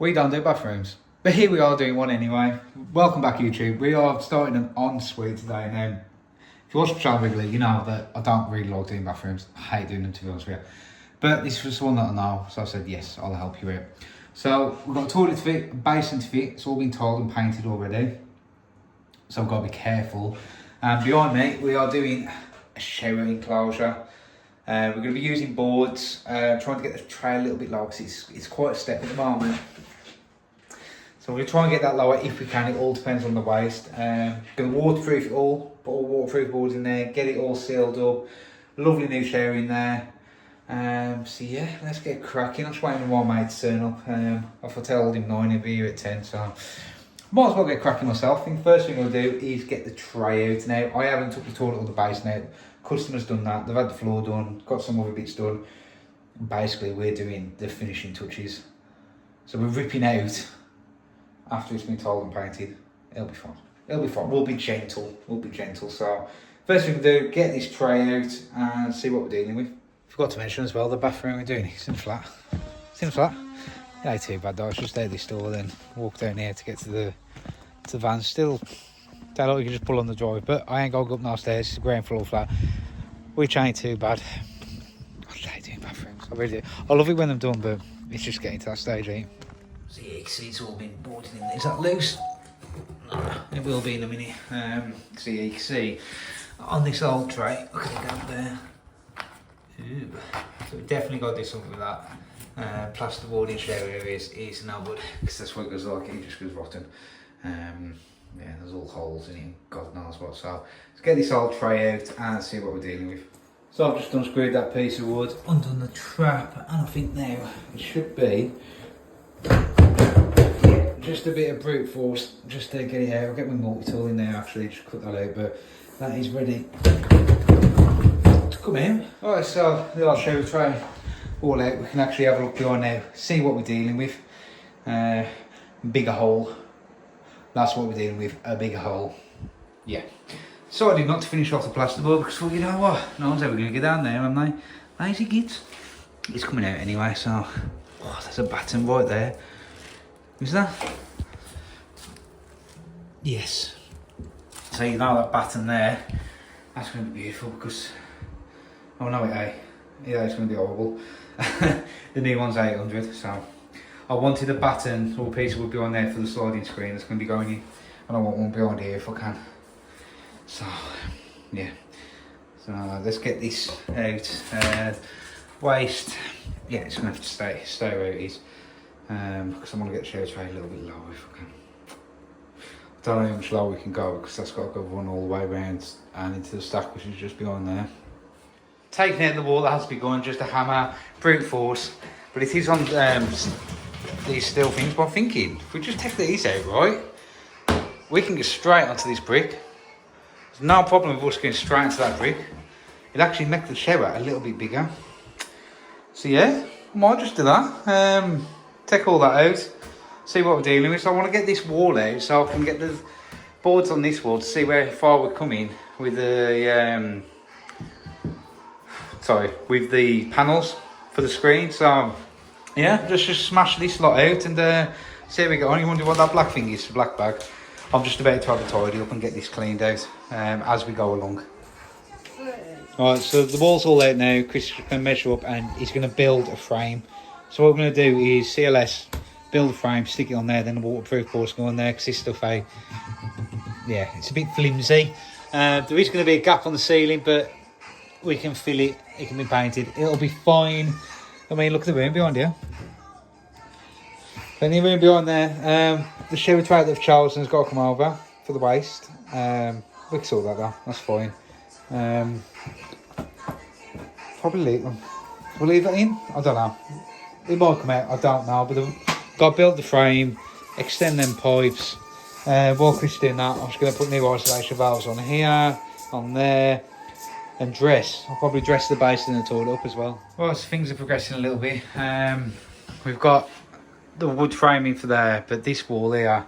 We don't do bathrooms, but here we are doing one anyway. Welcome back, YouTube. We are starting an ensuite today. Now, if you watch the channel regularly, you know that I don't really like doing bathrooms. I hate doing them, to be honest with you. But this was one that I know, so I said yes, I'll help you out. So we've got a toilet to fit, a basin to fit. It's all been tiled and painted already, so I've got to be careful. And behind me, we are doing a shower enclosure. We're going to be using boards, trying to get the tray a little bit lower because it's quite a step at the moment. So we're going to try and get that lower if we can. It all depends on the waste. Going to waterproof it all, put all waterproof boards in there, get it all sealed up. Lovely new shower in there. So yeah, let's get cracking. I'm just waiting for my mate to turn up. If I told him 9, he'll be here at 10. So might as well get cracking myself. I think the first thing I'll do is get the tray out now. I haven't took the toilet or the basin out. Customers done that. They've had the floor done, got some other bits done. Basically, we're doing the finishing touches. So we're ripping out after it's been tiled and painted. It'll be fun. It'll be fun. We'll be gentle. We'll be gentle. So first thing we do, get this tray out and see what we're dealing with. Forgot to mention as well, the bathroom we're doing, it's in the flat. It's in the flat. It ain't too bad though. It's just out this door, then walk down here to get to the van. Still, don't know, you can just pull on the drive, but I ain't going up no stairs. It's a ground floor flat, which ain't too bad. I hate doing bathrooms. I really do. I love it when I'm done, but it's just getting to that stage, ain't it? So yeah, you can see it's all been boarded in there. Is that loose? No, it will be in a minute. So yeah, you can see on this old tray, look at the gap there. Ooh. So we definitely got to do something with that. Plasterboard in shower areas is no good, because that's what it goes like, it just goes rotten. Yeah, there's all holes in it and God knows what. So let's get this old tray out and see what we're dealing with. So I've just unscrewed that piece of wood, undone the trap, and I think now it should be just a bit of brute force just to get it out. I'll get my multi-tool in there actually, just cut that out, but that is ready to come in. Alright, so the old shower tray all out. We can actually have a look behind now, see what we're dealing with. Bigger hole. That's what we're dealing with, a bigger hole. Yeah. Decided not to finish off the plasterboard because, well, you know what? No one's ever going to get down there, am they? Lazy kids. It's coming out anyway, so... Oh, there's a batten right there. Is that? Yes. So you know that batten there, that's going to be beautiful because... Oh no, it ain't. Yeah, it's going to be horrible. The new one's 800, so... I wanted a batten or a piece of wood behind there for the sliding screen that's going to be going in. And I want one behind here if I can. So, yeah. So let's get this out. Waste. Yeah, it's going to have to stay where it is. Because I want to get the shower tray a little bit lower if I can. I don't know how much lower we can go because that's got to go run all the way around and into the stack which is just behind there. Taking out the wall that has to be going, just a hammer, brute force. But it is on these steel things, but I'm thinking, if we just take these out, right, we can get straight onto this brick. There's no problem with us going straight into that brick. It'll actually make the shower a little bit bigger. So yeah, I might just do that. Take all that out, see what we're dealing with. So I want to get this wall out so I can get the boards on this wall to see where far we're coming with the, with the panels for the screen. So yeah, just smash this lot out and see how we go on. You wonder what that black thing is, the black bag. I'm just about to have a tidy up and get this cleaned out as we go along. Alright, so the wall's all out now. Chris is going to measure up and he's going to build a frame. So what we're going to do is CLS, build a frame, stick it on there, then the waterproof boards go on there because this stuff out. Yeah, it's a bit flimsy. There is going to be a gap on the ceiling, but we can fill it. It can be painted. It'll be fine. I mean, look at the room behind you. Plenty of room behind there. The shower tray that they've chosen has got to come over for the waste. We can sort that out. That's fine. Probably leave them. We'll leave that in. I don't know. It might come out. I don't know. But I've got to build the frame, extend them pipes. While Chris is doing that, I'm just going to put new isolation valves on here, on there. And dress. I'll probably dress the basin and the toilet up as well. Well, so things are progressing a little bit. We've got the wood framing for there, but this wall here,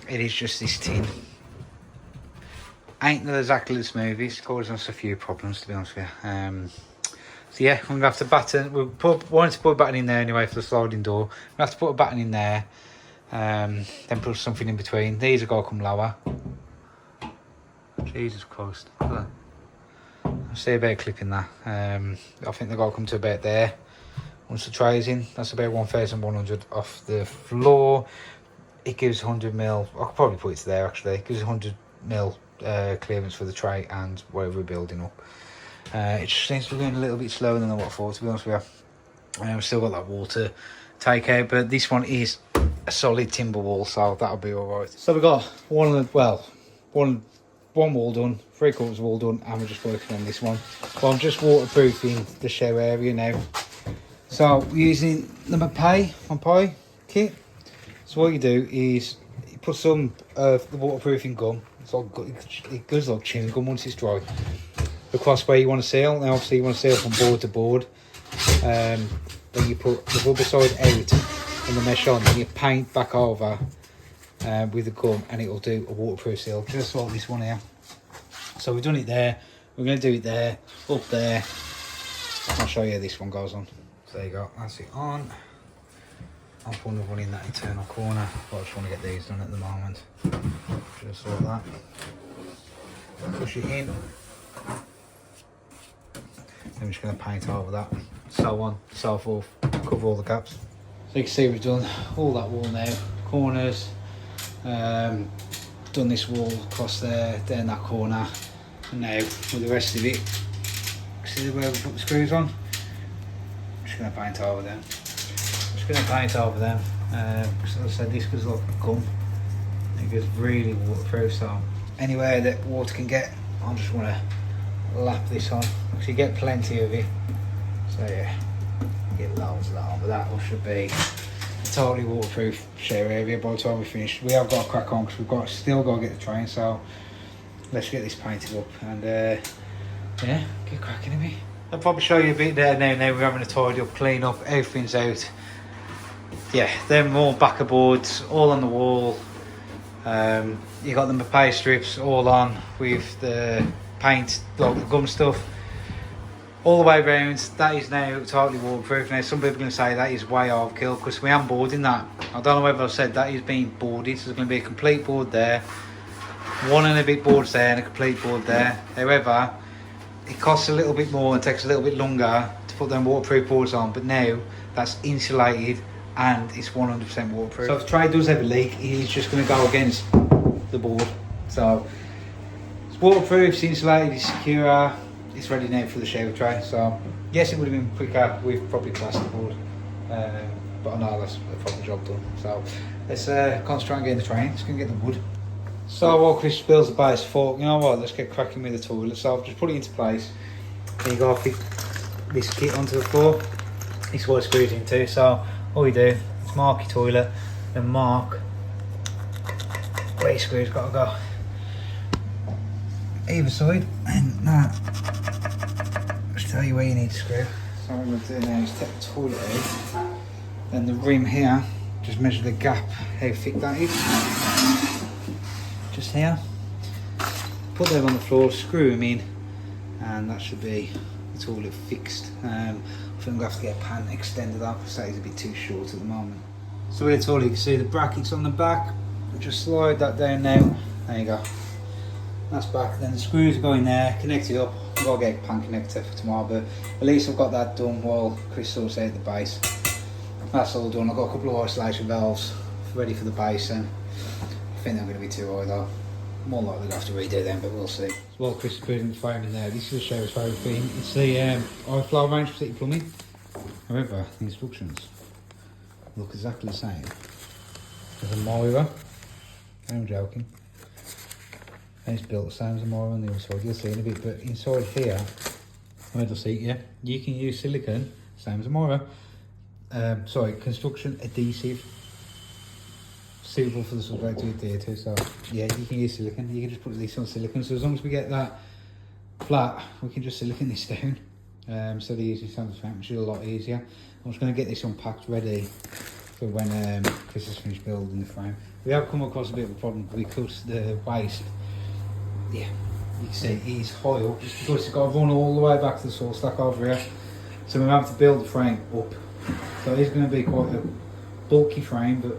it is just this tin. Ain't exactly the smoothest. Causing us a few problems, to be honest with you. So yeah, I'm going to have to batten. We wanted to put a batten in there anyway for the sliding door. We'll have to put a batten in there. Then put something in between. These are going to come lower. Jesus Christ. I see about clipping that. I think they've got to come to about there. Once the tray's in, that's about 1,100 off the floor. It gives 100mm. I could probably put it to there actually. It gives 100mm clearance for the tray and whatever we're building up. It just seems to be going a little bit slower than what I thought, to be honest with you. We've still got that water take out, but this one is a solid timber wall, so that'll be alright. So we've got one wall done, 3/4 wall done, and we're just working on this one. But I'm just waterproofing the shower area now. So we're using the Mapai kit. So what you do is you put some of the waterproofing gum. It goes like chewing gum once it's dry. Across where you want to seal. Now obviously you want to seal from board to board. Then you put the rubber side out and the mesh on. Then you paint back over with the gum, and it will do a waterproof seal, just like this one here. So we've done it there. We're going to do it there, up there. I'll show you how this one goes on. So there you go. That's it on. I'll put another one in that internal corner, but I just want to get these done at the moment. Just like that. Push it in. Then we're just going to paint over that, so on, so forth, cover all the gaps. So you can see we've done all that wall now, corners, done this wall across there, down that corner, and now with the rest of it, see where we put the screws on? I'm just going to paint over them. Because as I said, this goes like gum, it goes really waterproof, so anywhere that water can get, I just want to lap this on, because you get plenty of it. So yeah, get loads of that on, but that one should be a totally waterproof shower area by the time we finish. We have got to crack on because we've still got to get the train, so let's get this painted up and yeah, get cracking a bit. I'll probably show you a bit there now. Now we're having a tidy up, clean up, everything's out. Yeah, they're more backer boards, all on the wall. You got the Mapai strips all on with the paint, like the gum stuff, all the way around. That is now totally waterproof. Now some people are going to say that is way overkill because we am boarding that. I don't know whether I've said that is being boarded, so there's going to be a complete board there, one and a bit boards there and a complete board there. However, it costs a little bit more and takes a little bit longer to put them waterproof boards on, but now that's insulated and it's 100% waterproof. So if the tray does have a leak, it's just going to go against the board. So it's waterproof, it's insulated, it's secure, it's ready now for the shower tray. So yes, it would have been quicker with probably plasterboard, but I know that's a proper job done. So let's concentrate on getting the tray. Let's go and get the wood. So while Chris builds the base fork, you know what, let's get cracking with the toilet. So I've just put it into place. Then you got to fit this kit onto the floor. This is what it screws into. So all you do is mark your toilet, then mark where your screws got to go. Either side, and that, just tell you where you need to screw. So what I'm going to do now is take the toilet out, then the rim here, just measure the gap, how thick that is. Just here. Put them on the floor, screw them in, and that should be the toilet fixed. I think I'm going to have to get a pan extended up, because that is a bit too short at the moment. So with the toilet, you can see the brackets on the back. Just slide that down now. There you go. That's back. Then the screws go in there, connect it up. I've got to get a pan connector for tomorrow, but at least I've got that done while Chris sorts out the base. That's all done. I've got a couple of isolation valves ready for the base, and I think they're going to be too high though. More likely to have to redo them, but we'll see. So while Chris is putting the frame in there, this is a shower's favourite thing. It's the iFlow range for city plumbing. However, the instructions look exactly the same. There's a Moira. I'm joking. And it's built the same as a Moira on the other side. You'll see in a bit, but inside here, middle seat, yeah, you can use silicone, same as a Moira. Sorry, construction adhesive. Suitable for the subject to adhere to, so yeah, you can use silicone. You can just put this on silicone, so as long as we get that flat, we can just silicone this down. So the easy sounds which is a lot easier. I'm just going to get this unpacked ready for when Chris has finished building the frame. We have come across a bit of a problem because the waste, yeah, you can see it is high up, just because it's got to run all the way back to the salt stack over here. So we're going to have to build the frame up. So it's going to be quite a bulky frame, but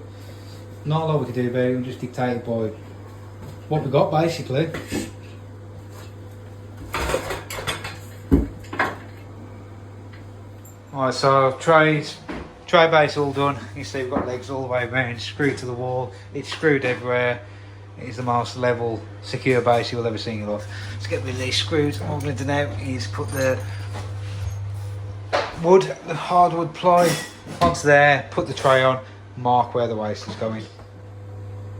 not a lot we can do about it. We're just dictated by what we got basically. Alright, so tray base all done. You see we've got legs all the way around, screwed to the wall. It's screwed everywhere. It is the most level, secure base you'll ever see in your life. Let's get rid of these screws. What I'm going to do now is put the hardwood ply onto there, put the tray on, mark where the waste is going.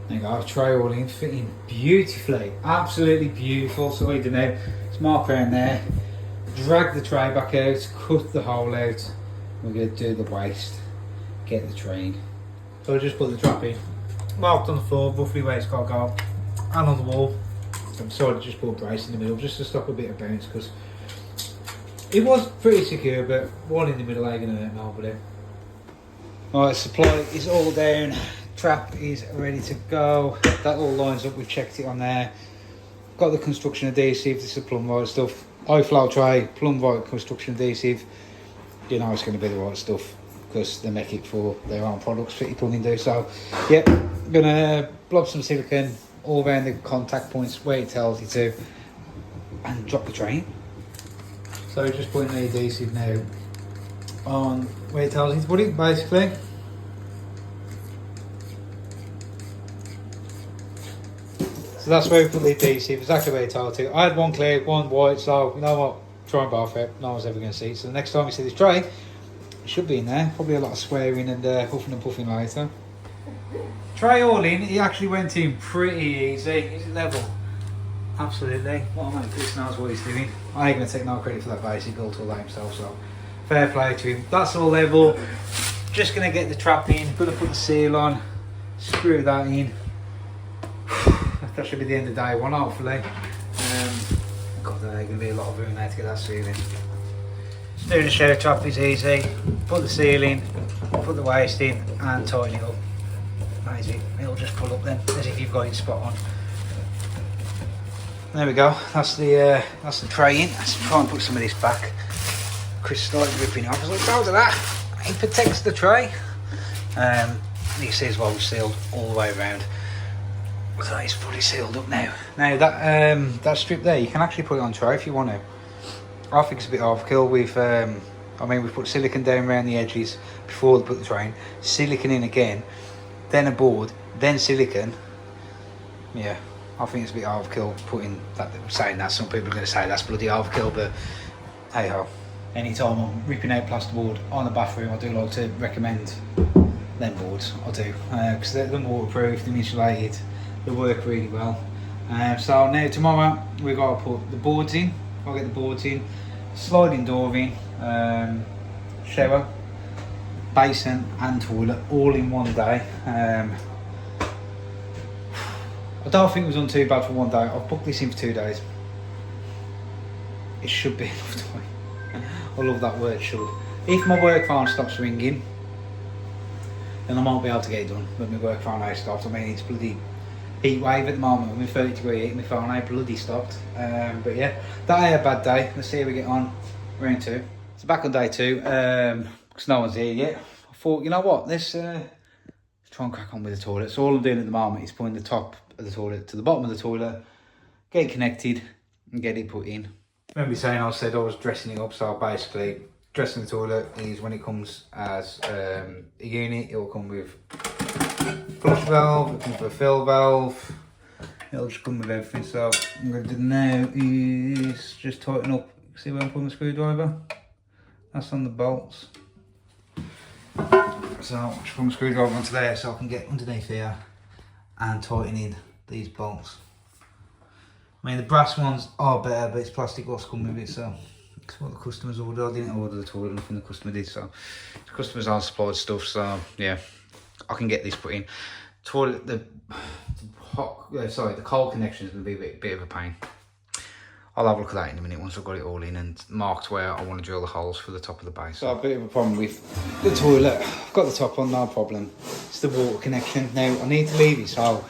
There you go, tray all in, fitting beautifully, absolutely beautiful. So what you do now, just mark around there, drag the tray back out, cut the hole out. We're going to do the waste, get the tray in. So I just put the trap in, marked on the floor, roughly where it's got to go, and on the wall. I'm sorry, just put a brace in the middle just to stop a bit of bounce, because it was pretty secure, but one in the middle ain't going to hurt nobody. Alright, supply is all down, trap is ready to go. That all lines up, we've checked it on there. Got the construction adhesive, this is the Plumber stuff. High flow tray, Plumber construction adhesive. You know it's going to be the right stuff because they make it for their own products, Fitty Plumbing do. So, yeah, gonna blob some silicone all around the contact points where it tells you to, and drop the tray in. So just putting the adhesive now on where it tells you to put it, basically. So that's where we put the adhesive, exactly where it tells you. I had one clear, one white, so you know what? Try and both out, no one's ever going to see it. So the next time you see this tray, it should be in there. Probably a lot of swearing and huffing and puffing later. Tray all in, it actually went in pretty easy. Is it level? Absolutely. What a man, Chris knows what he's doing. I ain't going to take no credit for that base, he built all that himself, so fair play to him. That's all level. Just going to get the trap in, going to put the seal on, screw that in. That should be the end of day one, hopefully. God, there's going to be a lot of room there to get that seal in. Doing the shower trap is easy. Put the seal in, put the waste in, and tighten it up. That is it. It'll just pull up then, as if you've got it spot on. There we go. That's the tray in. Let's try and put some of this back. Chris started ripping it off. I was like, "Proud of that." It protects the tray. You see as well, we've sealed all the way around. So it's fully sealed up now. Now that strip there, you can actually put it on tray if you want to. I think it's a bit overkill. We've put silicone down around the edges before we put the tray in, silicone in again, then a board, then silicone. Yeah, I think it's a bit overkill putting that. Saying that, some people are going to say that's bloody overkill, but hey ho. Anytime I'm ripping out plasterboard on the bathroom, I do like to recommend them boards. I do, because they're waterproof, they're insulated. They work really well. So now tomorrow we've got to put the boards in. I'll get the boards in, sliding door in, shower, basin and toilet all in one day. I don't think it was done too bad for one day. I've booked this in for 2 days. It should be enough time. I love that word, should. If my work phone stops ringing, then I won't be able to get it done. But my work phone ain't stopped. I mean, it's bloody heat wave at the moment. I'm in 30-degree heat, my phone ain't bloody stopped. But yeah, that ain't a bad day. Let's see how we get on round 2. So back on day 2, because no one's here yet. I thought, you know what, let's try and crack on with the toilet. So all I'm doing at the moment is putting the top of the toilet to the bottom of the toilet, get it connected and get it put in. Remember saying I said I was dressing it up, so basically dressing the toilet is when it comes as a unit, it'll come with flush valve, it comes with a fill valve, it'll just come with everything. So what I'm going to do now is just tighten up. See where I'm putting the screwdriver? That's on the bolts. So I'll just put my screwdriver onto there so I can get underneath here and tighten in these bolts. I mean the brass ones are better, but it's plastic what's come with it, so it's what the customers ordered. I didn't order the toilet, nothing the customer did, so the customers are supplied stuff, so yeah, I can get this put in. Toilet, the cold connection is going to be a bit of a pain. I'll have a look at that in a minute once I've got it all in and marked where I want to drill the holes for the top of the base. So a bit of a problem with the toilet. I've got the top on, no problem. It's the water connection. Now I need to leave it so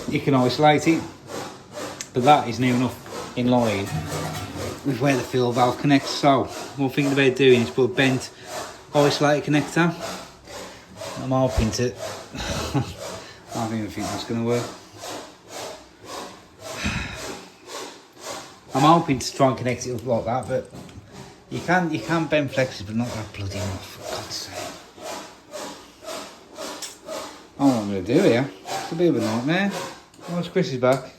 you can isolate it, but that is near enough in line with where the fill valve connects. So what I'm thinking about doing is put a bent isolator connector. I'm hoping to. I don't even think that's going to work. I'm hoping to try and connect it up like that, but you can bend flexes, but not that bloody enough, for God's sake. I don't know what I'm going to do here. It's a bit of a nightmare. Once Chris is back,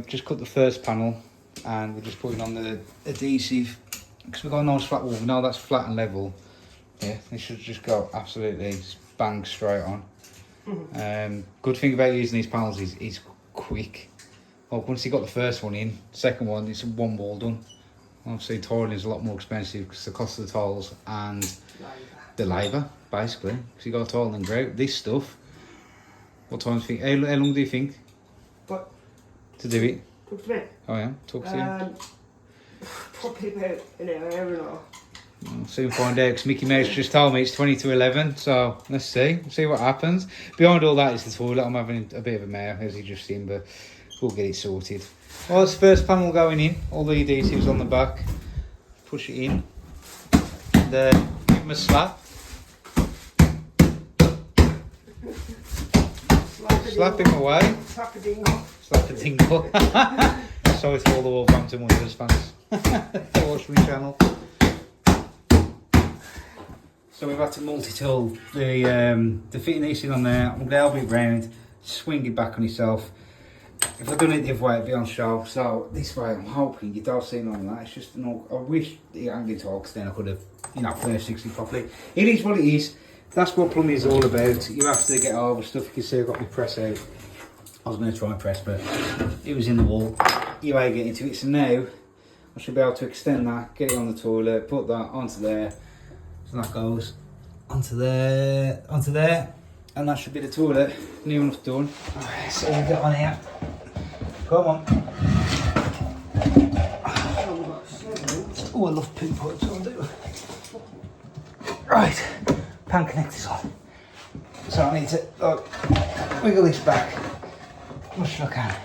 just cut the first panel, and we're just putting on the adhesive, because we've got a nice flat wall. We know that's flat and level. Yeah, this should just go absolutely bang straight on. Good thing about using these panels is it's quick. Well, once you got the first one in, second one, it's one wall done. Obviously, tiling is a lot more expensive because the cost of the tiles and the labour, basically. Because you got to tile and grout. This stuff, what time do you think? How long do you think? What? To do it? Talk to me? Oh yeah, talk to you. Probably about an hour and a half. We'll soon find out, because Mickey Mouse just told me it's 20 to 11, so let's see what happens. Behind all that is the toilet. I'm having a bit of a mare, as you just seen, but we'll get it sorted. Well, it's the first panel going in, all the adhesives on the back. Push it in, and give them a slap. Slap him away. Slap a dingle. Slap a dingle. Sorry to all the Wolverhampton Wanderers fans. They watch my channel. So we've had to multi-tool the fitting this in on there. I'm going to help it round, swing it back on itself. If I'd done it the other way, it'd be on show. So this way, I'm hoping you don't see none of that. It's just I wish it hadn't been talked, because then I could have, first 60 properly. It is what it is. That's what plumbing is all about. You have to get over stuff. You can see I've got my press out. I was going to try and press, but it was in the wall. You ain't getting into it. So now I should be able to extend that, get it on the toilet, put that onto there. So that goes onto there, and that should be the toilet. New enough done. Alright, so we'll get on here. Come on. Oh, I love poo pipes, I'll do. Right, pan connectors on. So I need to wiggle this back as much as I can.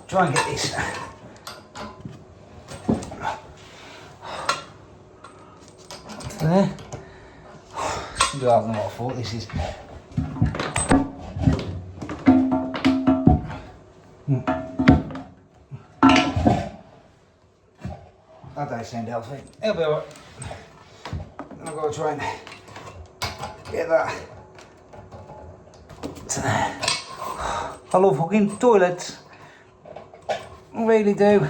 Try and get this. Onto there. I don't know what I thought this is. That don't sound healthy. It'll be alright. And I've got to try and get that to there. I love fucking toilets. I really do.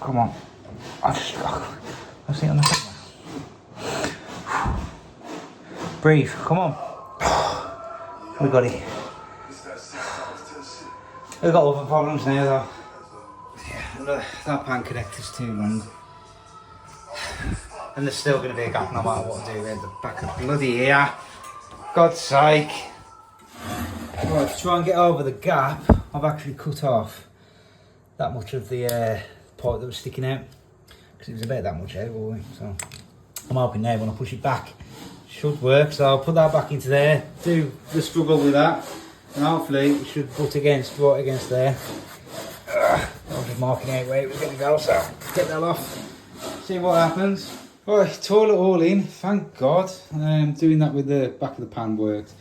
Come on. I'll see it on the camera. Breathe, come on. We got it. We've got other problems now though. Yeah, that pan connector's too long. And there's still going to be a gap no matter what I do at the back of bloody ear. God's sake. Right, to try and get over the gap, I've actually cut off that much of the pipe that was sticking out. Because it was about that much out, so I'm hoping now when I push it back, should work. So I'll put that back into there, do the struggle with that, and hopefully it should butt right against there. I was just marking out where it was going to go, so get that off, see what happens. Right, toilet all in, thank God. Doing that with the back of the pan worked.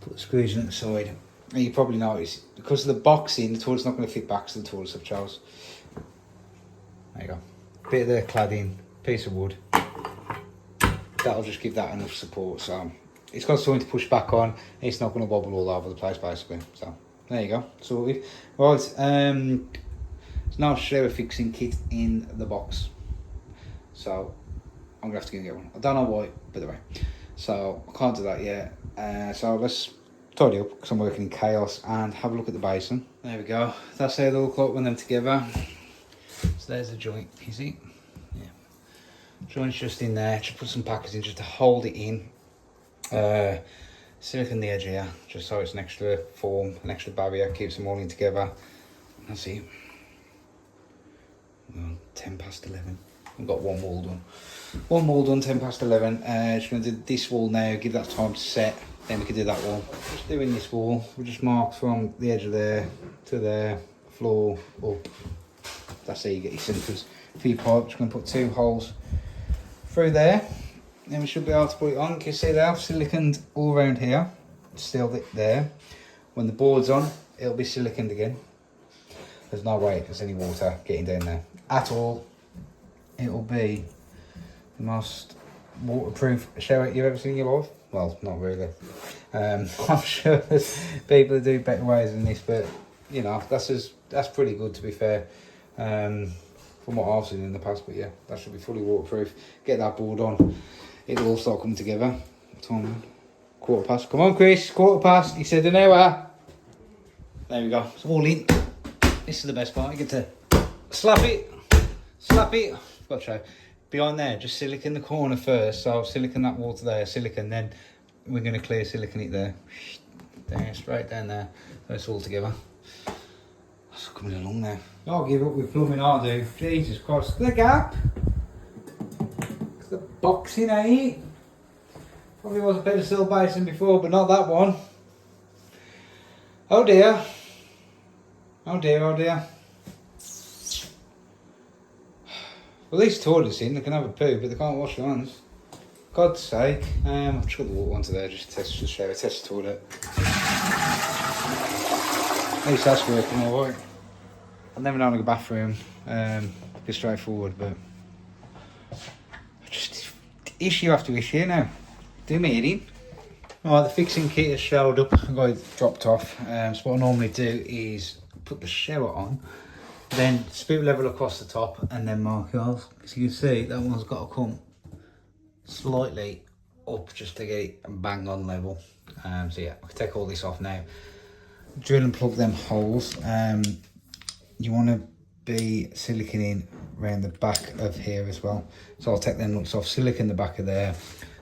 Put the screws in at the side. And you probably noticed, because of the boxing, the toilet's not going to fit back to the toilets I've chose. There you go. Bit of the cladding, piece of wood. That'll just give that enough support. So it's got something to push back on. It's not going to wobble all over the place basically. So there you go, sorted. Right, there's no shower fixing kit in the box. So I'm going to have to go and get one. I don't know why, by the way. So I can't do that yet. So let's tidy up, because I'm working in chaos, and have a look at the basin. There we go. That's how they look like when they're together. So there's the joint, you see? Yeah. Joint's just in there. Just put some packaging just to hold it in. Silicone the edge here, just so it's an extra form, an extra barrier, keeps them all in together. That's it. Well, 10 past 11. I've got one wall done. One wall done, 10 past 11. Just going to do this wall now, give that time to set, then we can do that wall. Just doing this wall, we just marked from the edge of there to there, floor up. that's how you get your silicas for your pipes. We're going to put 2 holes through there. Then we should be able to put it on. You can see they have siliconed all around here. Sealed it there. When the board's on, it'll be siliconed again. There's no way there's any water getting down there at all. It'll be the most waterproof shower you've ever seen in your life. Well, not really. I'm sure there's people that do better ways than this, but you know, that's pretty good, to be fair, from what I've seen in the past. But yeah, that should be fully waterproof. Get that board on, it'll all start coming together. What time? 1:15. Come on, Chris, 1:15. He said an hour. There we go. It's all in. This is the best part. You get to slap it. Got to show. Behind there, just silicone the corner first. So silicone that water there, silicone. Then we're going to clear silicone it there. There, straight down there. So it's all together. It's coming along now. I'll give up with plumbing, I do. Jesus Christ. The gap. It's the boxing, eh? Probably was a pedestal basin before, but not that one. Oh dear. Oh dear, oh dear. Well, these toilets in, they can have a poo, but they can't wash their hands. God's sake. I've just got the water onto there just to test the shower, test the toilet. At least that's working alright. I've never known a bathroom be straightforward, but just issue after issue now. Do me in. Alright, the fixing kit has showed up. I got it dropped off. So what I normally do is put the shower on, then spout level across the top, and then mark it off. As you can see, that one's got to come slightly up just to get it bang on level. So yeah, I can take all this off now. Drill and plug them holes. You want to be siliconing around the back of here as well. So I'll take them nuts off, silicone the back of there,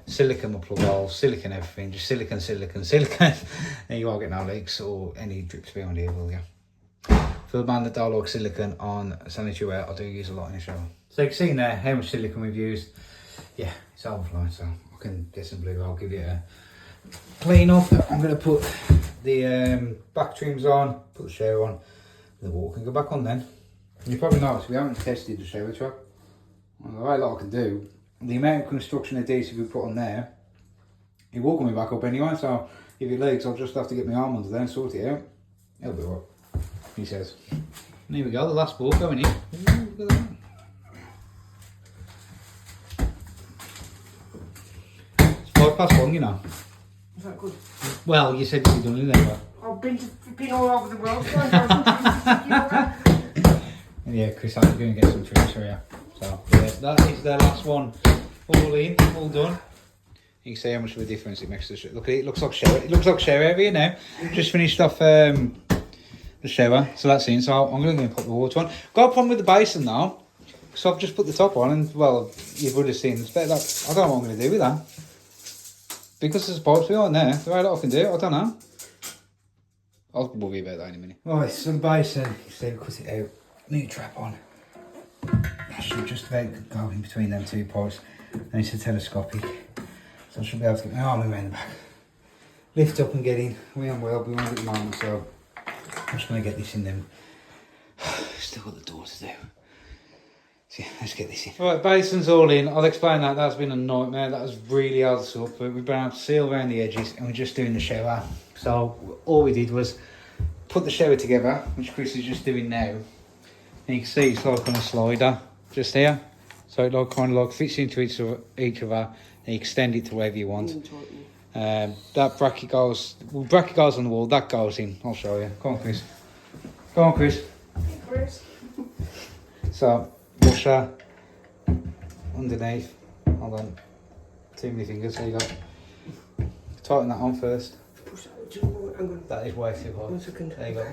silicone the plug holes, silicone everything, just silicone. Then you won't get no leaks or any drips behind here, will you? For the man that don't like silicone on sanitary ware, I do use a lot in the shower. So you can see now how much silicone we've used. Yeah, it's overflowing, so I can get some blue. I'll give it a clean up. I'm going to put the back trims on, put the shower on, and the water can go back on then. And you probably noticed we haven't tested the shower trap. Well, the right lot I can do, the amount of construction adhesive we put on there, it will come back up anyway, so if it leaks I'll just have to get my arm under there and sort it out. It'll be alright, he says. And here we go, the last board going in. Ooh, look at that. It's 1:05, you know. Is that good? Well, you said you'd be done in there, but I've been all over the world. and yeah, Chris had to go and get some trims for you. So yeah, that is the last one. All in, all done. You can see how much of a difference it makes to the shower. Look at it, it looks like shower. It looks like shower over here now. Just finished off the shower, so that's in. So I'm going to go and put the water on. Got a problem with the basin now. So I've just put the top on, and well, you would have seen it's better. I don't know what I'm going to do with that. Because there's pipes behind there, the way that I can do it, I don't know. I'll worry about that in a minute. Right, so the basin, you see, cut it out. New trap on. That should just about go in between them 2 pipes. And it's a telescopic. So I should be able to get my arm around the back. Lift up and get in. We aren't well behind at the moment, so I'm just going to get this in them. Still got the door to do. So yeah, let's get this in. Right, basin's all in. I'll explain that. That's been a nightmare. That has really held us up. But we've been able to seal around the edges and we're just doing the shower. So all we did was put the shower together, which Chris is just doing now. And you can see it's like on a slider just here. So it like kind of like fits into each other and you extend it to wherever you want. That bracket goes on the wall, that goes in. I'll show you. Come on, Chris. Come on, Chris. Hey, Chris. So washer underneath. Hold on. Too many fingers. There you go. Tighten that on first. Push that to I'm going to. That is way too hard. 1 second. There you go.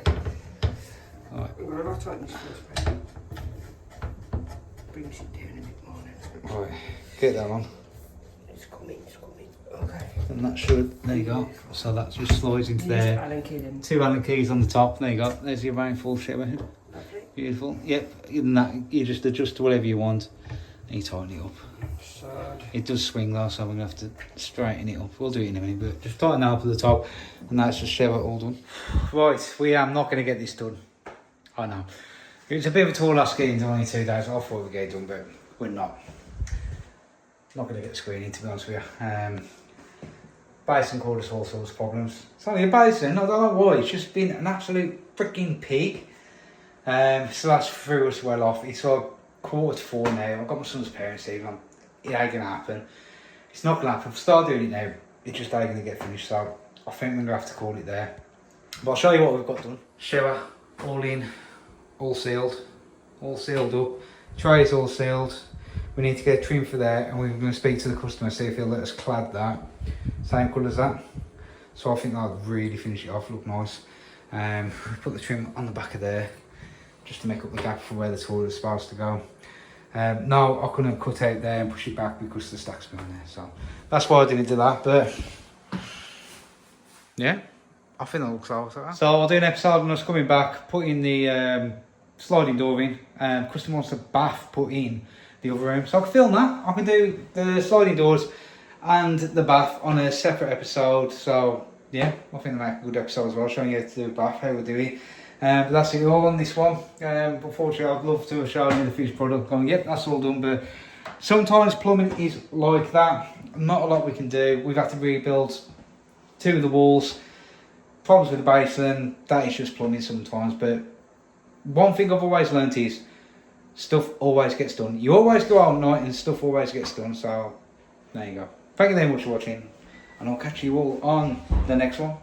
Alright. I'm going to tighten this first. Brings it down a bit more now. Alright. Get that on. It's coming. Okay. And that should, there you go. So that just slides into there. Allen key then. 2 Allen keys on the top. There you go. There's your main full shower head. Beautiful. Yep. And that you just adjust to whatever you want. And you tighten it up. Sad. It does swing though, so I'm gonna have to straighten it up. We'll do it in a minute, but just tighten that up at the top, and that's just shower all done. Right, we am not gonna get this done. I know. It's a bit of a tall ask getting done in 2 days. I thought we'd get it done, but we're not. Not going to get screening, to be honest with you. Basin caused us all sorts of problems. It's only a basin, I don't know why. It's just been an absolute freaking pig. So that's threw us well off. It's like 3:45 now. I've got my son's parents evening. It ain't going to happen. It's not going to happen. If I start doing it now, it just ain't going to get finished. So I think we're going to have to call it there. But I'll show you what we've got done. Shower, all in, all sealed up. Trays all sealed. We need to get a trim for there, and we're going to speak to the customer, see if he'll let us clad that. Same colour as that. So I think that'll really finish it off, look nice. We put the trim on the back of there, just to make up the gap for where the toilet's supposed to go. No, I couldn't cut out there and push it back because the stack's behind there. So that's why I didn't do that, but yeah, I think that looks all right. So I'll do an episode on us coming back, putting the sliding door in. Customer wants the bath put in the other room, so I can film that. I can do the sliding doors and the bath on a separate episode. So yeah, I think they make a good episode as well, showing you how to do a bath, how we do it. But that's it all on this one. Unfortunately, I'd love to have shown you the finished product going, yep, that's all done, but sometimes plumbing is like that. Not a lot we can do. We've had to rebuild 2 of the walls. Problems with the basin, that is just plumbing sometimes. But one thing I've always learnt is stuff always gets done. You always go out at night and stuff always gets done. So there you go. Thank you very much for watching, and I'll catch you all on the next one.